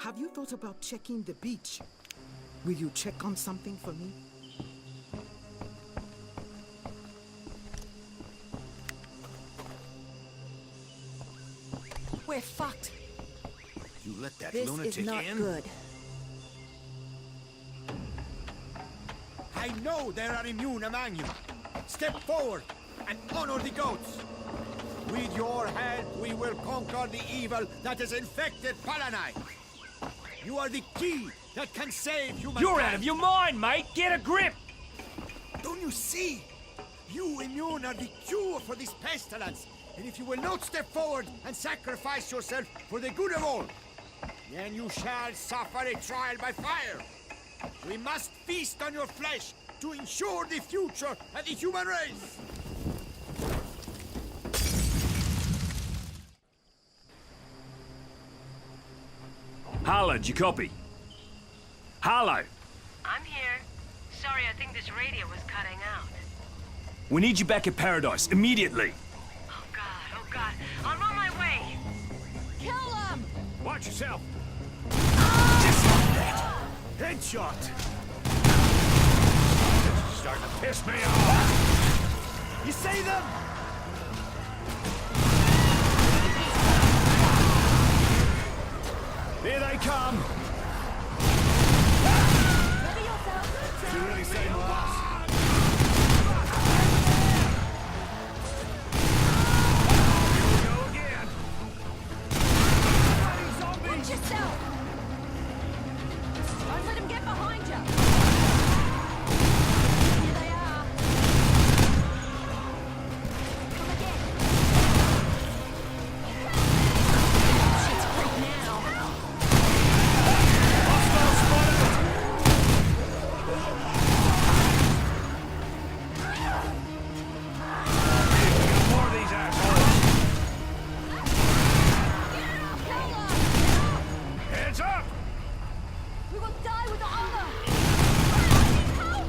Have you thought about checking the beach? Will you check on something for me? We're fucked. You let that This lunatic is not in? good. I know there are immune among you. Step forward and honor the goats. With your help, we will conquer the evil that has infected Palanite. You are the key that can save humankind. You're out of your mind, mate! Get a grip! Don't you see? You immune are the cure for this pestilence. And if you will not step forward and sacrifice yourself for the good of all, then you shall suffer a trial by fire. We must feast on your flesh to ensure the future of the human race. Harlow, do you copy? Harlow! I'm here. Sorry, I think this radio was cutting out. We need you back at Paradise, immediately! Oh God, I'm on my way! Kill him! Watch yourself! Just like that. Headshot. This is starting to piss me off! You see them? Here they come! Ready yourself! You really say boss? Go again! Watch yourself! Don't let him get behind you! Here they are! Come again! Shit's freak now! Hostile spotted! Got more of these assholes! Heads up! We will die with honor! Help!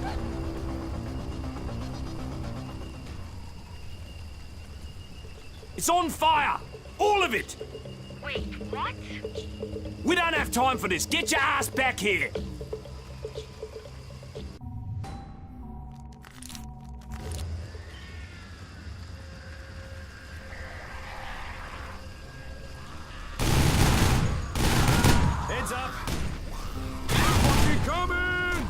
It's on fire! All of it! Wait, what? We don't have time for this! Get your ass back here! Heads up! Fucking coming!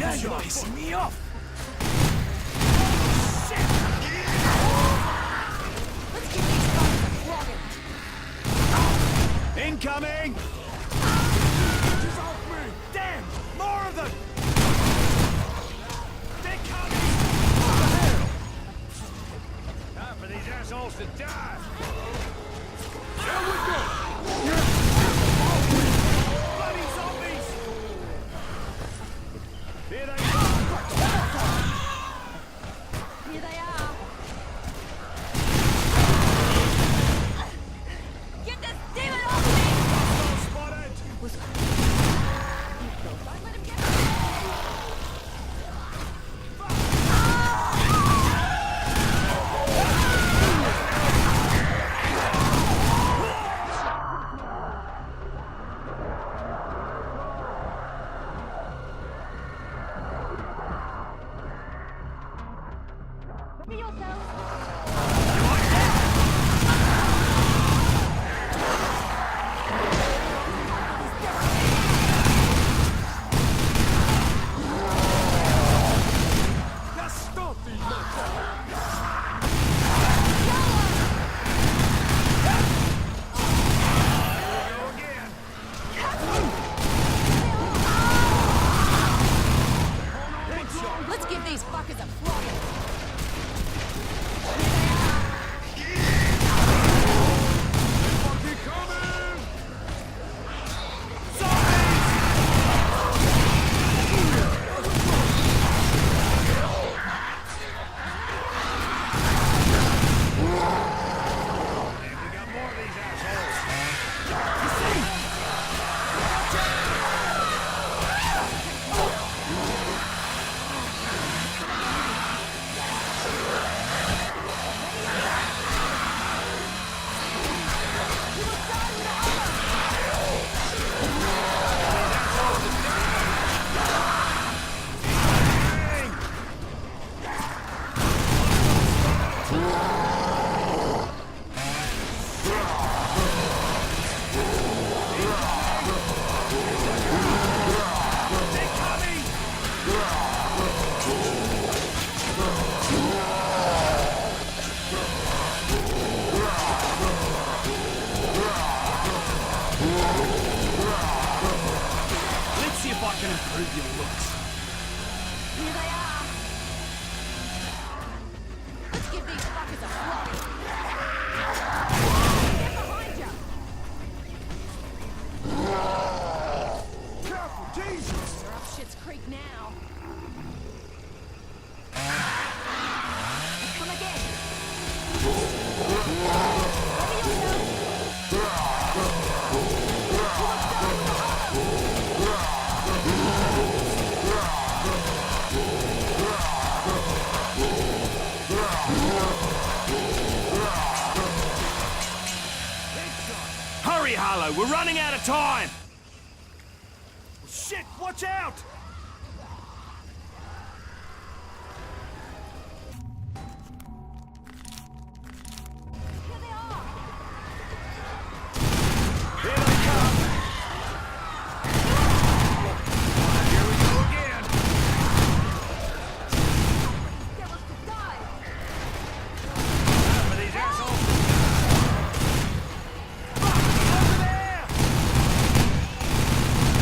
Now you're pissing me off! Let's get these guys a flogging! Incoming! Just off me! Damn! More of them! They're coming! Time for these assholes to die! There we go! Bloody zombies! Here they come! Here they are! Get this demon off me! Spotted! Don't let him get improve your looks. Here they are. Let's give these fuckers a flogging. Get behind you. Careful, Jesus! They're up Shit's Creek now. Come again. Ready yourself. Hurry, Harlow, we're running out of time! Shit, watch out! Here they are. Here they come! Here we go again! Devils to die. Time for these assholes! Fuck! Over there!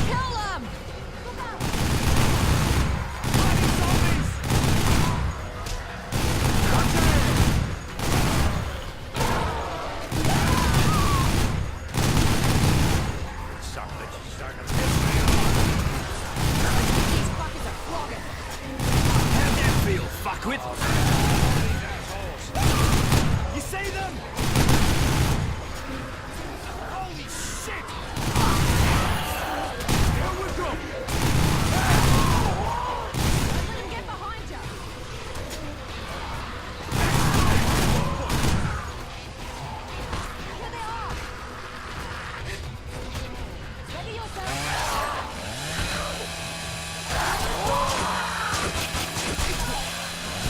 Kill them. Look out. Bloody zombies! Watch out! Son of a sucker, piss me off! These fuckers are flogging. How'd that feel, fuckwit? These assholes! You see them? Holy shit! Here we go! Let him get behind you. Here they are. Ready yourself.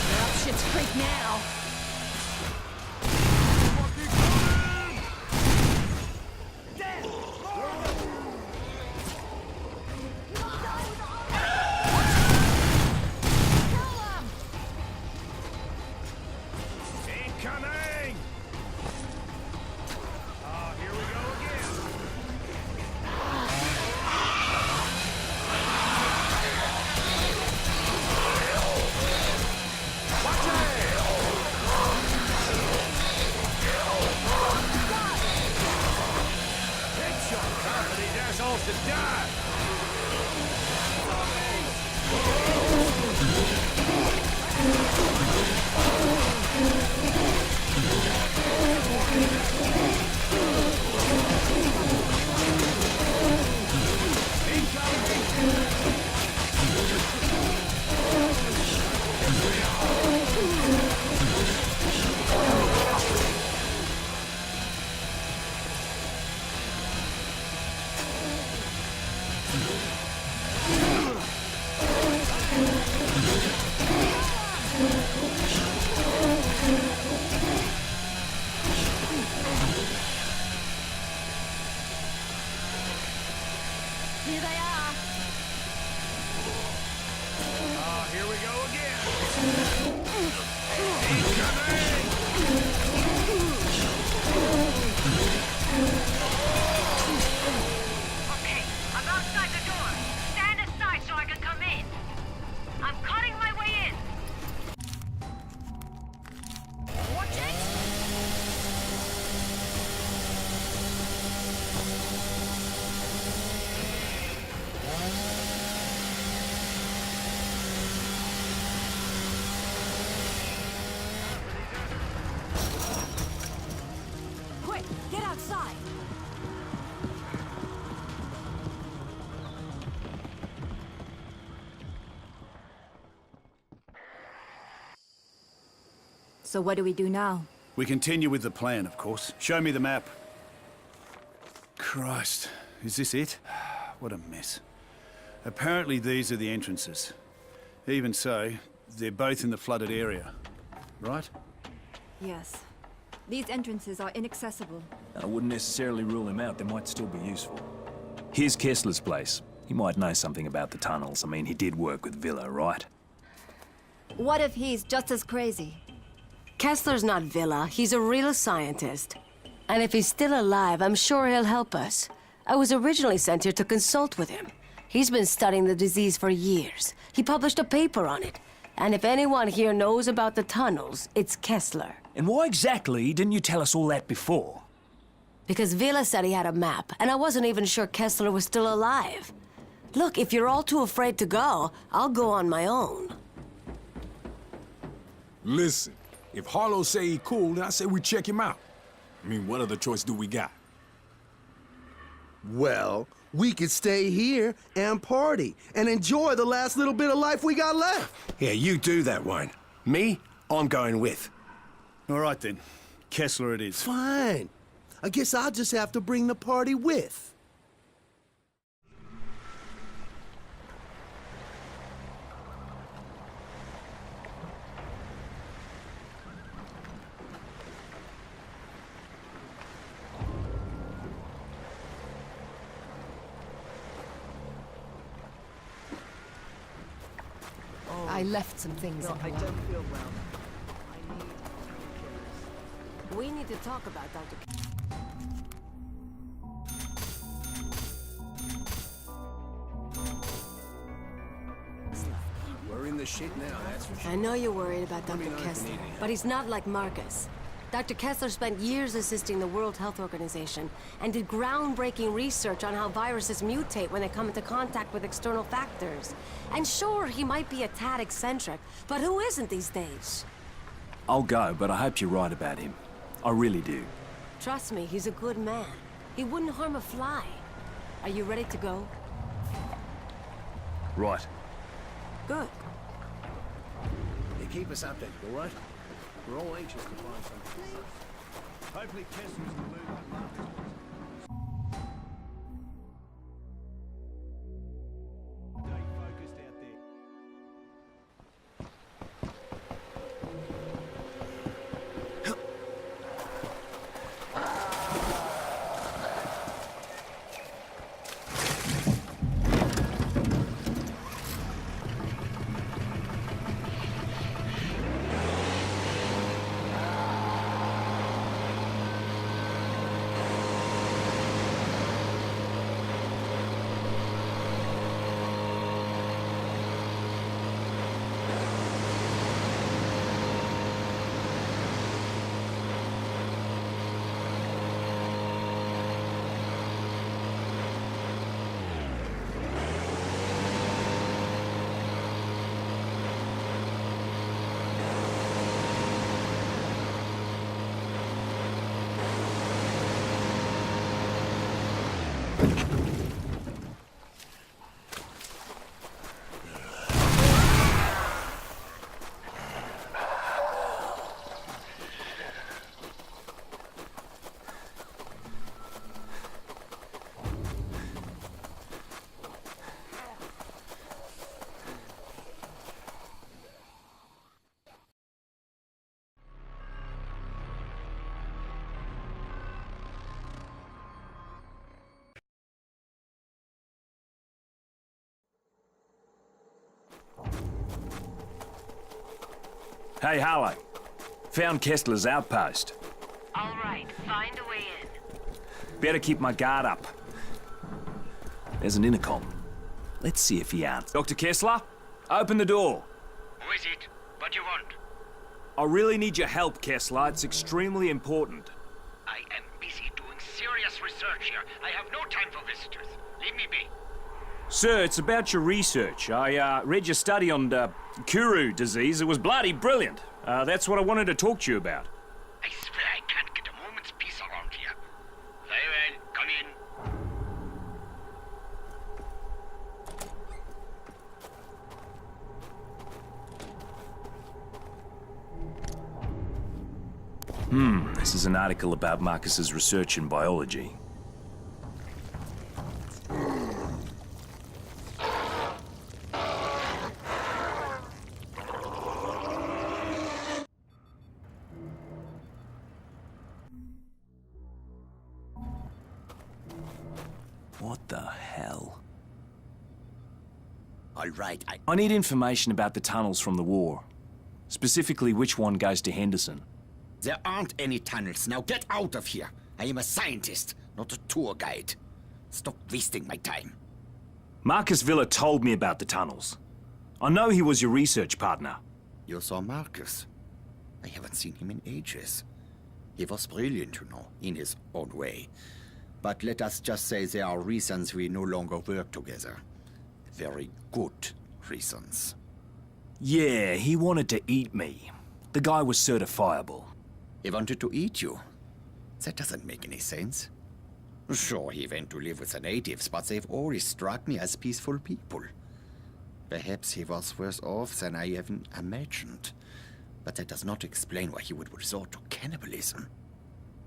They're up Shit's Creek now. Kill them. Incoming! Oh, here we go again. Watch it! Headshot! Time for these assholes to die! Here they are. Oh, here we go again. Incoming! Okay, I'm outside the door. Stand aside so I can come in. I'm cutting my way in. Watch it. Quick, get outside. So what do we do now? We continue with the plan, of course. Show me the map. Christ, is this it? What a mess. Apparently these are the entrances. Even so, they're both in the flooded area, right? Yes. These entrances are inaccessible. I wouldn't necessarily rule him out. They might still be useful. Here's Kessler's place. He might know something about the tunnels. I mean, he did work with Villa, right? What if he's just as crazy? Kessler's not Villa. He's a real scientist. And if he's still alive, I'm sure he'll help us. I was originally sent here to consult with him. He's been studying the disease for years. He published a paper on it. And if anyone here knows about the tunnels, it's Kessler. And why exactly didn't you tell us all that before? Because Vila said he had a map, and I wasn't even sure Kessler was still alive. Look, if you're all too afraid to go, I'll go on my own. Listen, if Harlow say he cool, then I say we check him out. I mean, what other choice do we got? Well, we could stay here and party and enjoy the last little bit of life we got left. Yeah, you do that, Wayne. Me, I'm going with. All right then. Kessler it is. Fine. I guess I'll just have to bring the party with. I left some things in here. feel well. We need to talk about Dr. We're in the shit now, that's for sure. I know you're worried about Dr. Kessler, but he's not like Marcus. Dr. Kessler spent years assisting the World Health Organization and did groundbreaking research on how viruses mutate when they come into contact with external factors. And sure, he might be a tad eccentric, but who isn't these days? I'll go, but I hope you're right about him. I really do. Trust me, he's a good man. He wouldn't harm a fly. Are you ready to go? Right. Good. You keep us updated, all right? We're all anxious to find something. Hopefully Kessler's the mood like Marcus was. Stay focused out there. Hey, Harlow. Found Kessler's outpost. All right, find a way in. Better keep my guard up. There's an intercom. Let's see if he answers. Dr. Kessler, open the door. Who is it? What do you want? I really need your help, Kessler. It's extremely important. I am busy doing serious research here. I have no time for visitors. Leave me be. Sir, it's about your research. I read your study on Kuru disease. It was bloody brilliant. That's what I wanted to talk to you about. I swear I can't get a moment's peace around here. Very well, come in. This is an article about Marcus's research in biology. What the hell? All right, I need information about the tunnels from the war. Specifically, which one goes to Henderson. There aren't any tunnels. Now get out of here. I am a scientist, not a tour guide. Stop wasting my time. Marcus Villa told me about the tunnels. I know he was your research partner. You saw Marcus? I haven't seen him in ages. He was brilliant, you know, in his own way. But let us just say there are reasons we no longer work together. Very good reasons. Yeah, he wanted to eat me. The guy was certifiable. He wanted to eat you? That doesn't make any sense. Sure, he went to live with the natives, but they've always struck me as peaceful people. Perhaps he was worse off than I even imagined. But that does not explain why he would resort to cannibalism.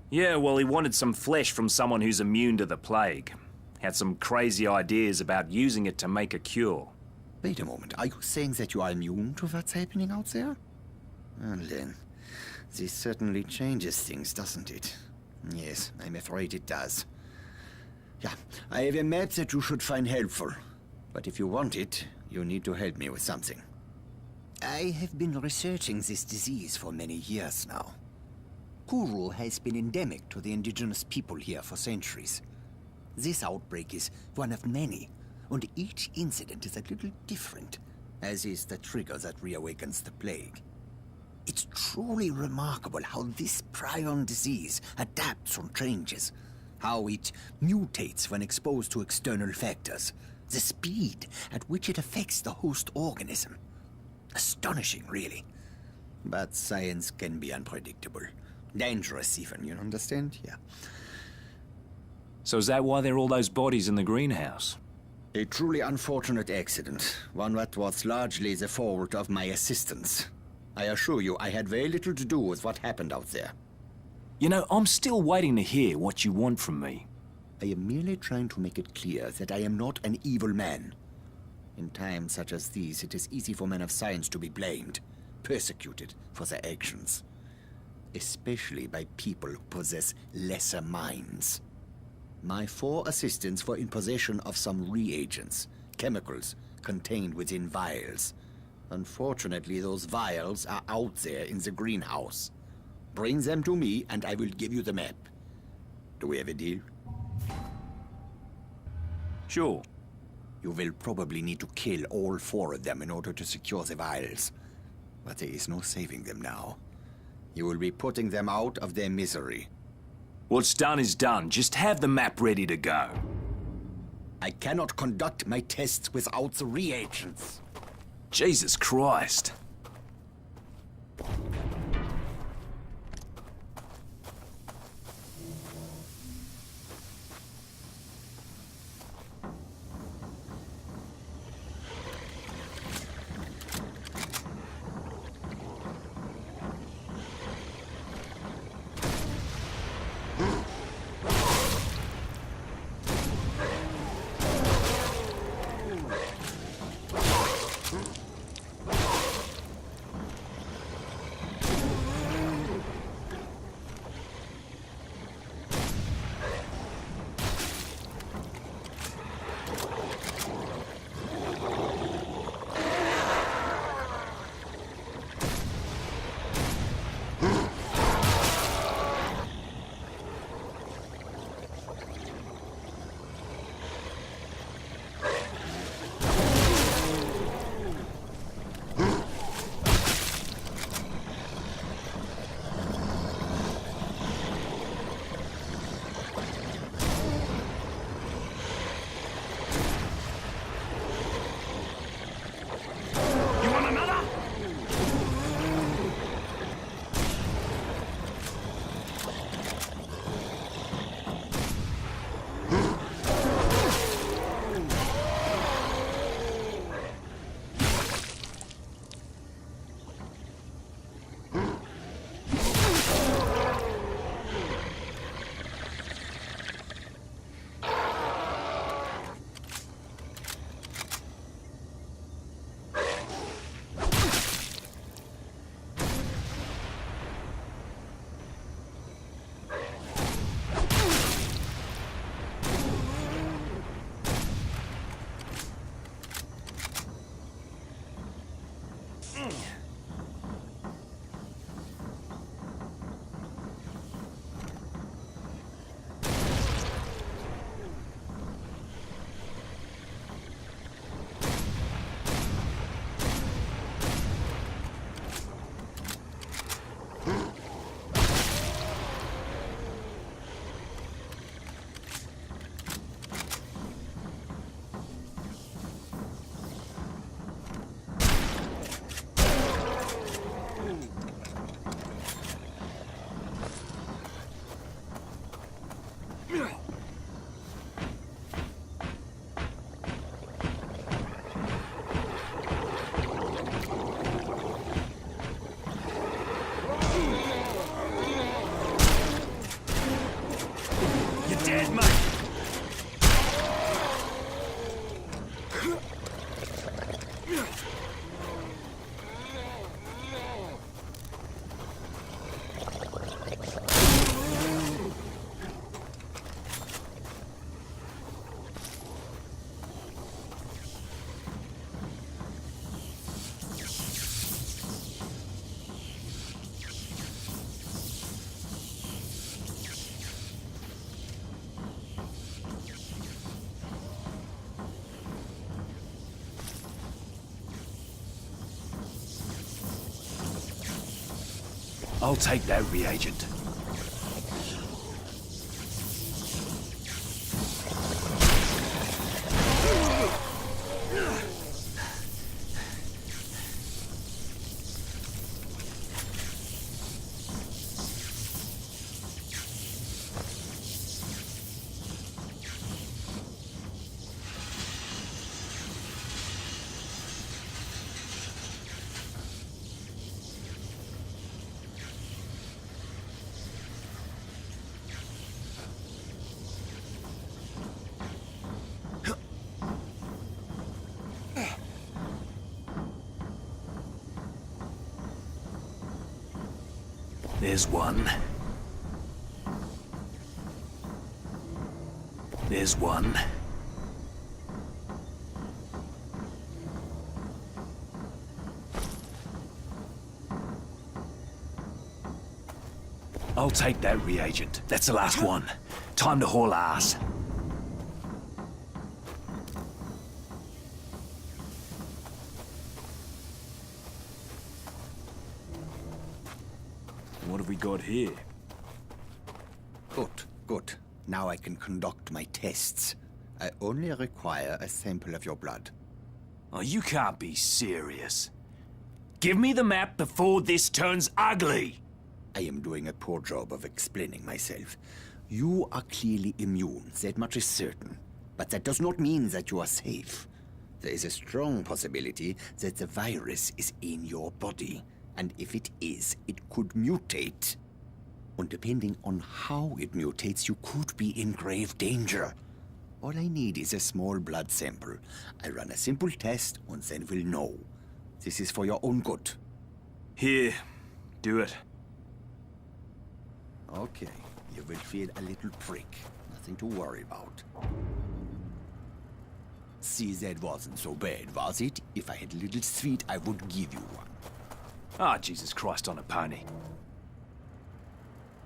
Yeah, well, he wanted some flesh from someone who's immune to the plague. Had some crazy ideas about using it to make a cure. Wait a moment, are you saying that you are immune to what's happening out there? Well then, this certainly changes things, doesn't it? Yes, I'm afraid it does. Yeah, I have a map that you should find helpful. But if you want it, you need to help me with something. I have been researching this disease for many years now. Kuru has been endemic to the indigenous people here for centuries. This outbreak is one of many, and each incident is a little different, as is the trigger that reawakens the plague. It's truly remarkable how this prion disease adapts and changes, how it mutates when exposed to external factors, the speed at which it affects the host organism. Astonishing, really. But science can be unpredictable. Dangerous even, you understand? Yeah. So is that why there are all those bodies in the greenhouse? A truly unfortunate accident, one that was largely the fault of my assistants. I assure you, I had very little to do with what happened out there. You know, I'm still waiting to hear what you want from me. I am merely trying to make it clear that I am not an evil man. In times such as these, it is easy for men of science to be blamed, persecuted for their actions. Especially by people who possess lesser minds. My 4 assistants were in possession of some reagents, chemicals contained within vials. Unfortunately, those vials are out there in the greenhouse. Bring them to me and I will give you the map. Do we have a deal? Sure. You will probably need to kill all 4 of them in order to secure the vials. But there is no saving them now. You will be putting them out of their misery. What's done is done. Just have the map ready to go. I cannot conduct my tests without the reagents. Jesus Christ. You're dead, mate. I'll take that reagent. There's one. There's one. I'll take that reagent. That's the last one. Time to haul ass. What have we got here? Good, good. Now I can conduct my tests. I only require a sample of your blood. Oh, you can't be serious. Give me the map before this turns ugly. I am doing a poor job of explaining myself. You are clearly immune, that much is certain. But that does not mean that you are safe. There is a strong possibility that the virus is in your body. And if it is, it could mutate. And depending on how it mutates, you could be in grave danger. All I need is a small blood sample. I run a simple test and then we'll know. This is for your own good. Here, do it. Okay, you will feel a little prick. Nothing to worry about. See, that wasn't so bad, was it? If I had a little sweet, I would give you one. Ah, Jesus Christ on a pony.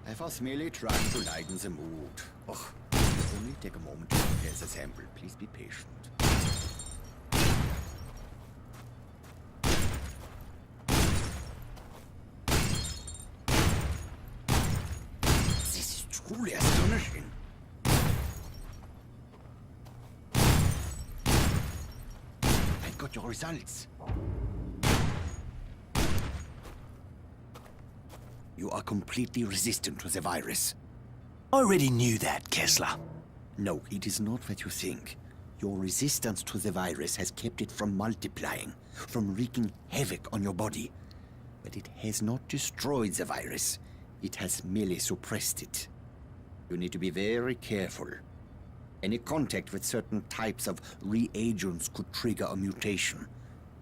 I was merely trying to lighten the mood. Ugh, it'll only take a moment to prepare the sample. Please be patient. This is truly astonishing. I got your results. You are completely resistant to the virus. I already knew that, Kessler. No, it is not what you think. Your resistance to the virus has kept it from multiplying, from wreaking havoc on your body. But it has not destroyed the virus. It has merely suppressed it. You need to be very careful. Any contact with certain types of reagents could trigger a mutation.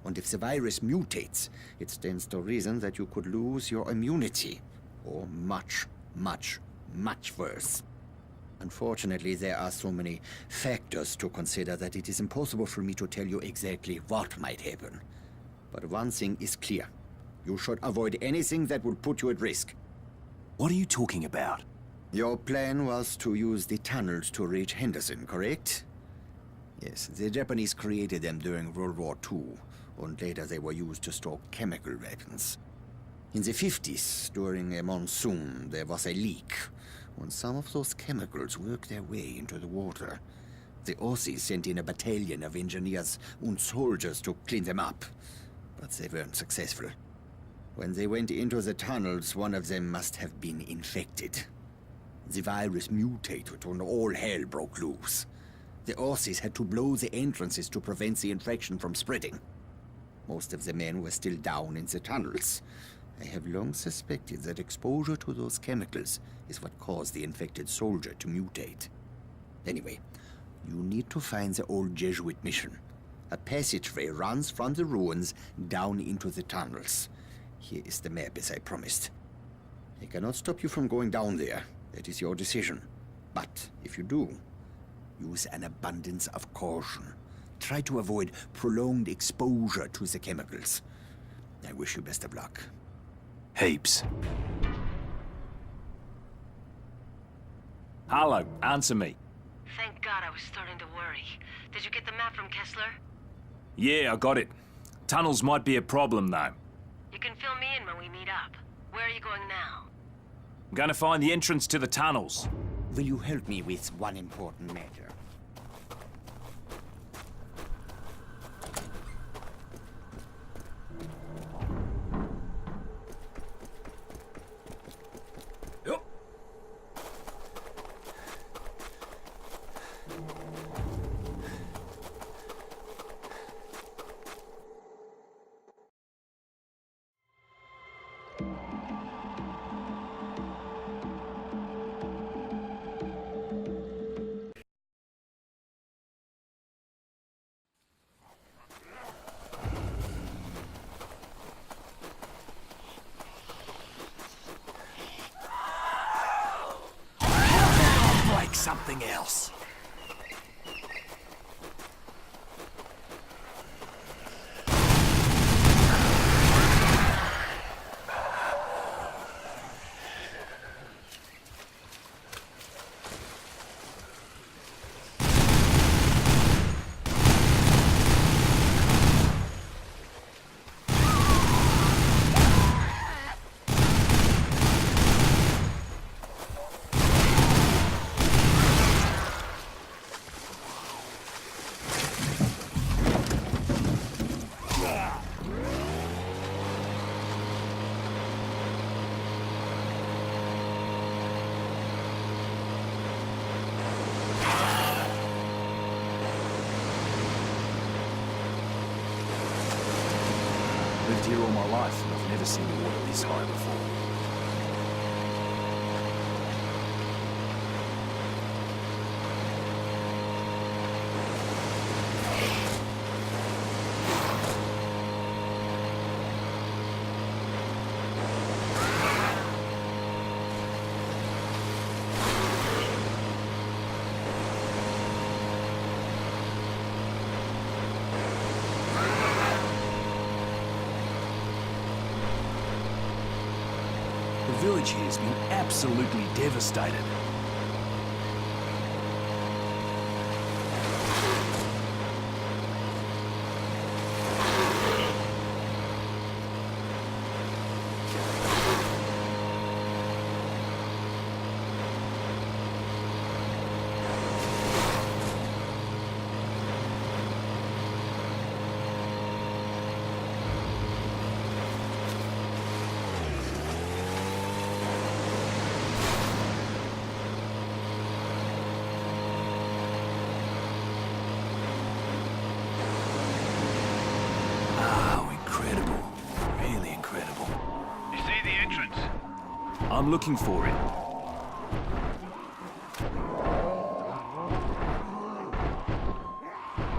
And if the virus mutates, it stands to reason that you could lose your immunity. Or much, much, much worse. Unfortunately, there are so many factors to consider that it is impossible for me to tell you exactly what might happen. But one thing is clear. You should avoid anything that would put you at risk. What are you talking about? Your plan was to use the tunnels to reach Henderson, correct? Yes, the Japanese created them during World War II, and later they were used to store chemical weapons. In the 50s, during a monsoon, there was a leak, and some of those chemicals worked their way into the water. The Aussies sent in a battalion of engineers and soldiers to clean them up, but they weren't successful. When they went into the tunnels, one of them must have been infected. The virus mutated when all hell broke loose. The Aussies had to blow the entrances to prevent the infection from spreading. Most of the men were still down in the tunnels. I have long suspected that exposure to those chemicals is what caused the infected soldier to mutate. Anyway, you need to find the old Jesuit mission. A passageway runs from the ruins down into the tunnels. Here is the map, as I promised. I cannot stop you from going down there. That is your decision. But if you do, use an abundance of caution. Try to avoid prolonged exposure to the chemicals. I wish you best of luck. Heaps. Harlow, answer me. Thank God, I was starting to worry. Did you get the map from Kessler? Yeah, I got it. Tunnels might be a problem, though. You can fill me in when we meet up. Where are you going now? I'm gonna find the entrance to the tunnels. Will you help me with one important matter? Something else. Lived here all my life, and I've never seen the water this high before. The village here's been absolutely devastated. I'm looking for it.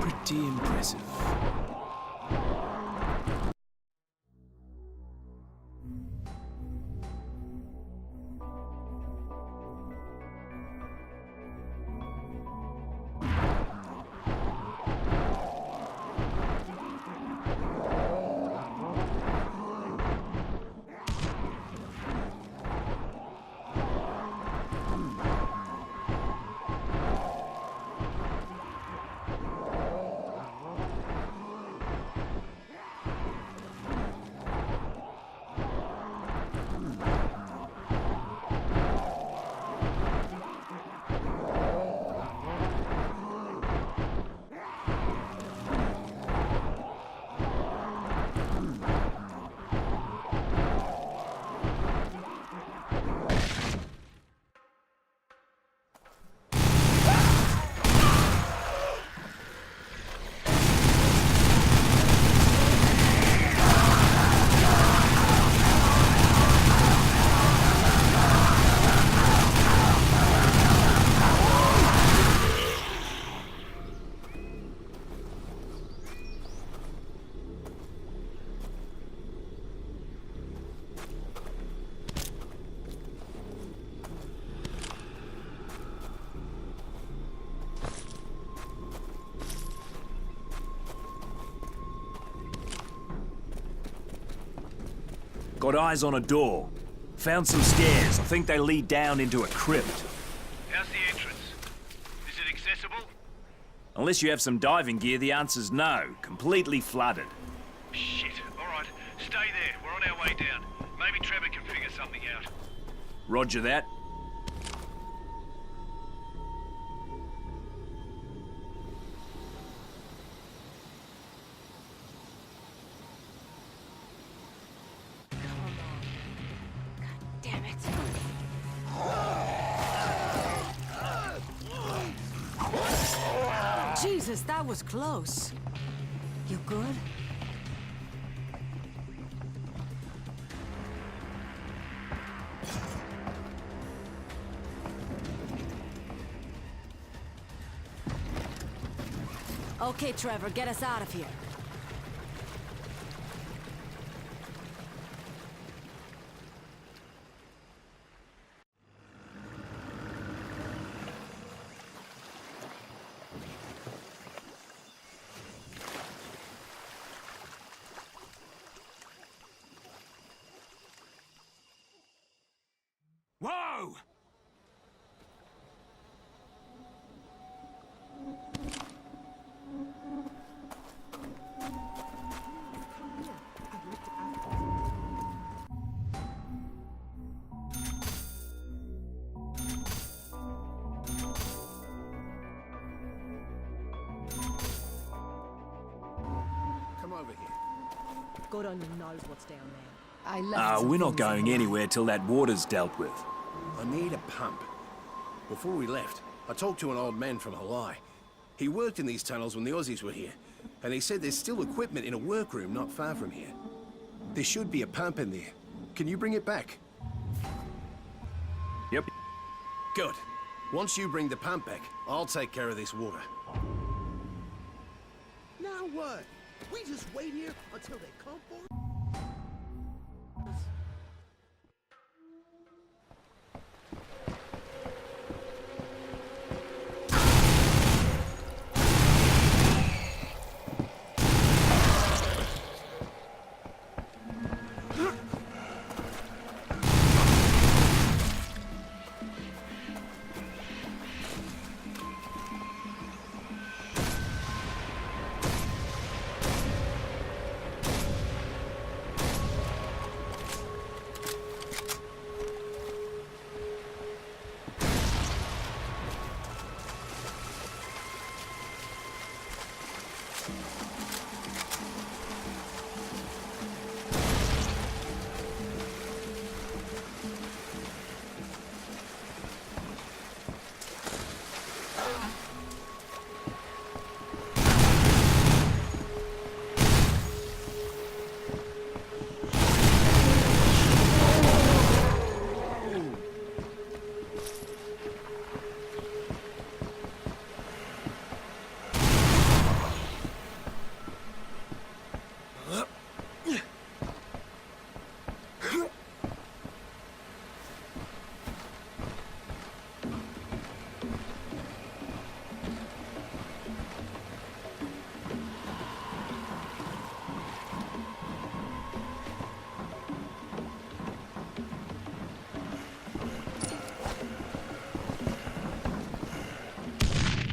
Pretty impressive. Got eyes on a door. Found some stairs. I think they lead down into a crypt. How's the entrance? Is it accessible? Unless you have some diving gear, the answer's no. Completely flooded. Shit. All right. Stay there. We're on our way down. Maybe Trevor can figure something out. Roger that. Damn it. Jesus, that was close. You good? Okay, Trevor, get us out of here. Whoa! Come over here. God only knows what's down there. I left We're some not things going in the anywhere till that water's dealt with. I need a pump. Before we left, I talked to an old man from Hawaii. He worked in these tunnels when the Aussies were here, and he said there's still equipment in a workroom not far from here. There should be a pump in there. Can you bring it back? Yep. Good. Once you bring the pump back, I'll take care of this water. Now what? We just wait here until they come for us?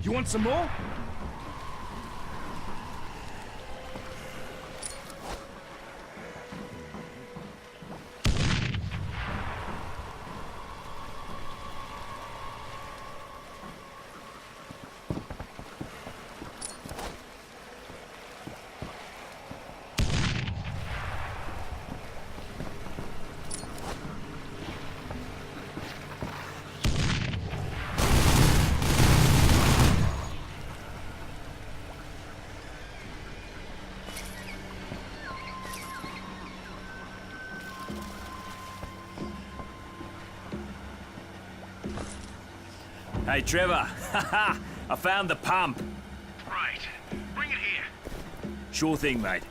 You want some more? Hey, Trevor. I found the pump. Right. Bring it here. Sure thing, mate.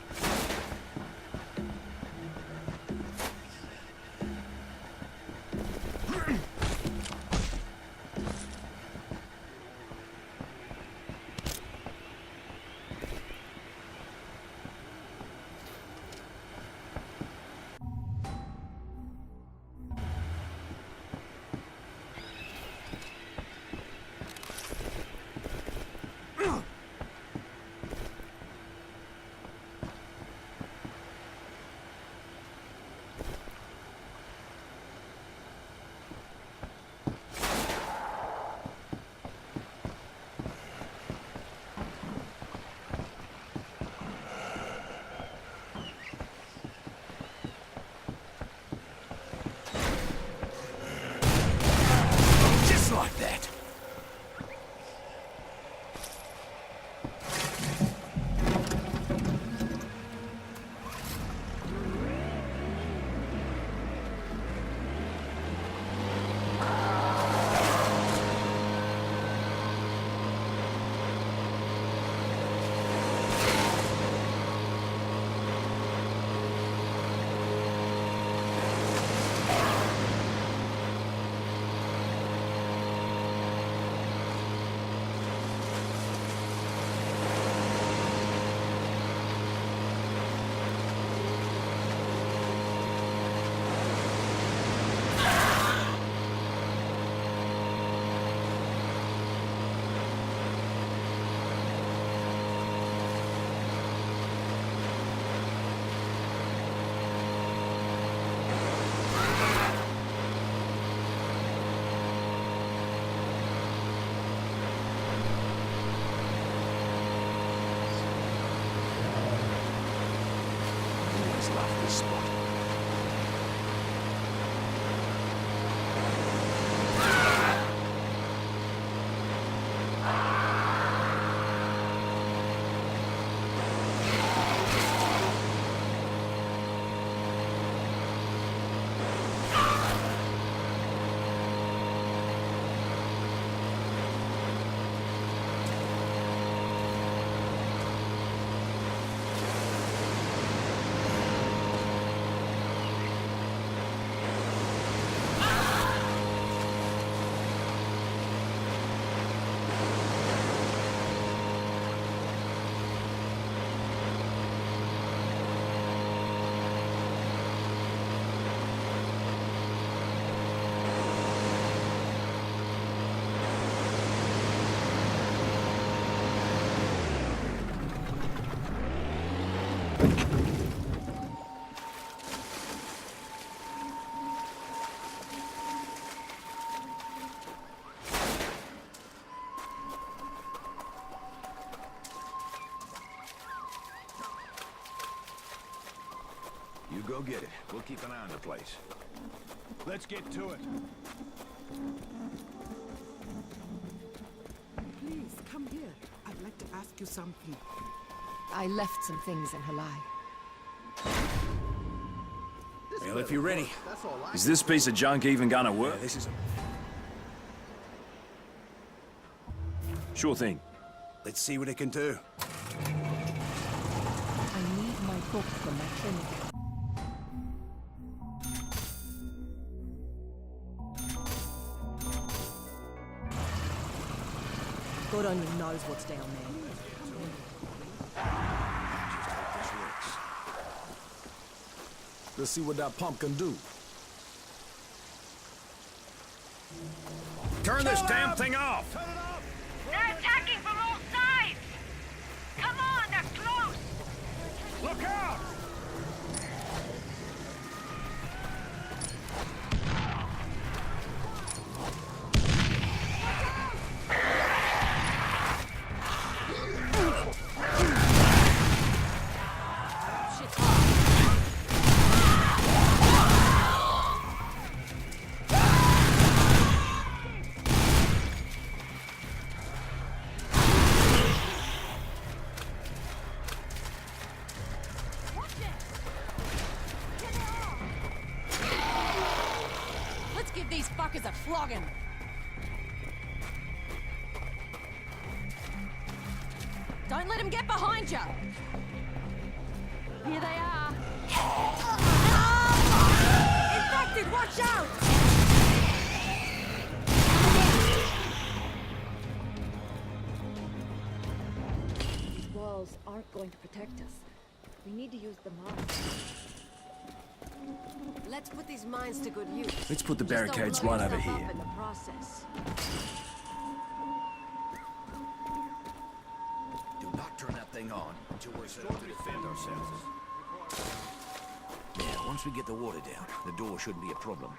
love this spot. You go get it. We'll keep an eye on the place. Let's get to it. Please, come here. I'd like to ask you something. I left some things in her life. Well, if you're ready. Is this piece of junk even gonna work? Yeah, this is Sure thing. Let's see what it can do. I need my book from my clinic. God only knows what's down there. Let's see what that pump can do. Turn this damn thing off! They're attacking from all sides! Come on, they're close! Look out! Let's give these fuckers a flogging. Don't let them get behind you. Here they are. Infected, watch out! These walls aren't going to protect us. We need to use the mines. Let's put these mines to good use. Let's put the Just don't barricades blow right over yourself here. up in the process. Do not turn that thing on until we're set up to defend ourselves. Yeah, once we get the water down, the door shouldn't be a problem.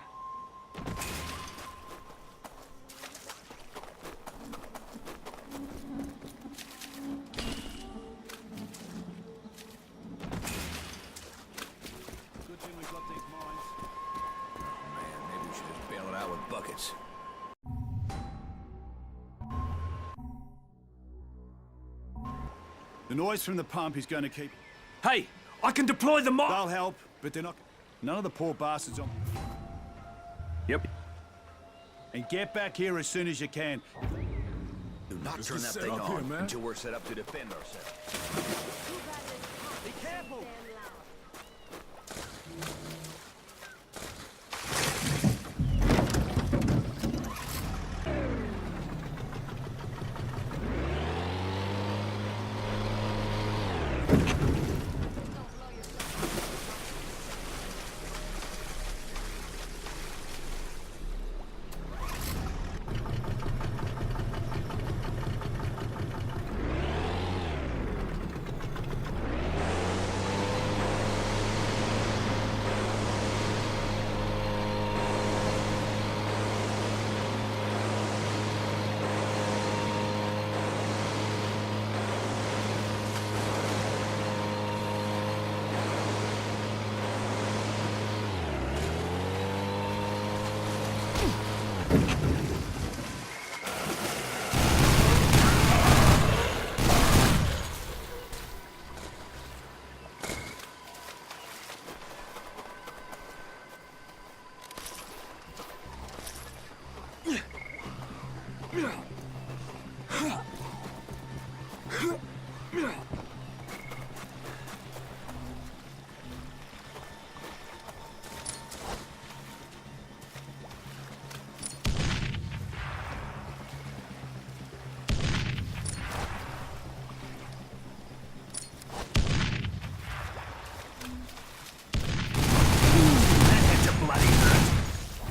Good thing we've got these mines. Man, maybe we should just bail it out with buckets. The noise from the pump is going to keep... Hey, I can deploy the They'll help, but they're not... None of the poor bastards on... Yep. And get back here as soon as you can. Do not Just turn get that set thing up here, on man. until we're set up to defend ourselves. Be careful!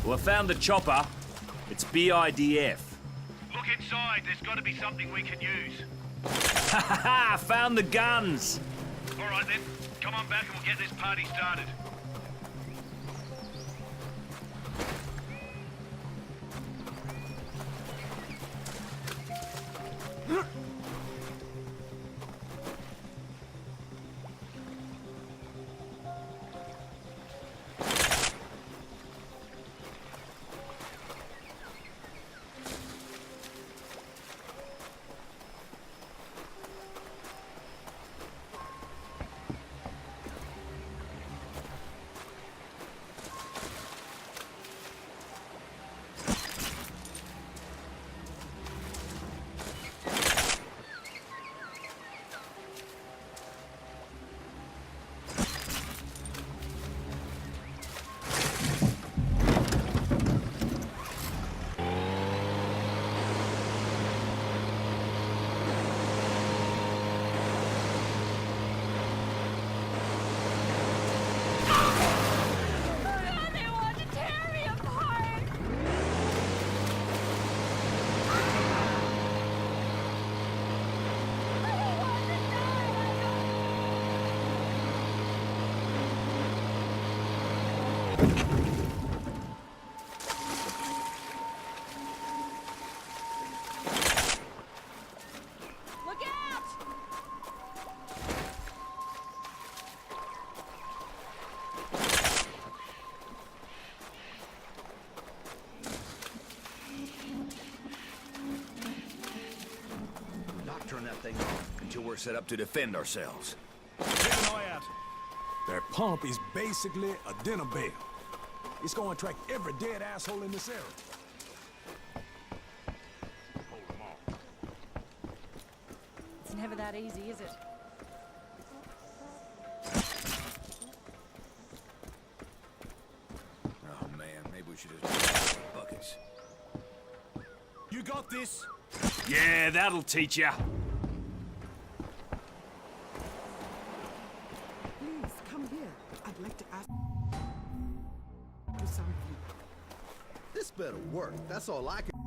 Well, I found the chopper. It's BIDF. Look inside. There's got to be something we can use. Ha ha ha! Found the guns! All right, then. Come on back and we'll get this party started. Turn that thing off until we're set up to defend ourselves. Keep an eye out. That pump is basically a dinner bell. It's gonna attract every dead asshole in this area. Hold them off. It's never that easy, is it? Oh man, maybe we should have used buckets. You got this? Yeah, that'll teach ya. Please, come here. I'd like to ask you something. This better work. That's all I can.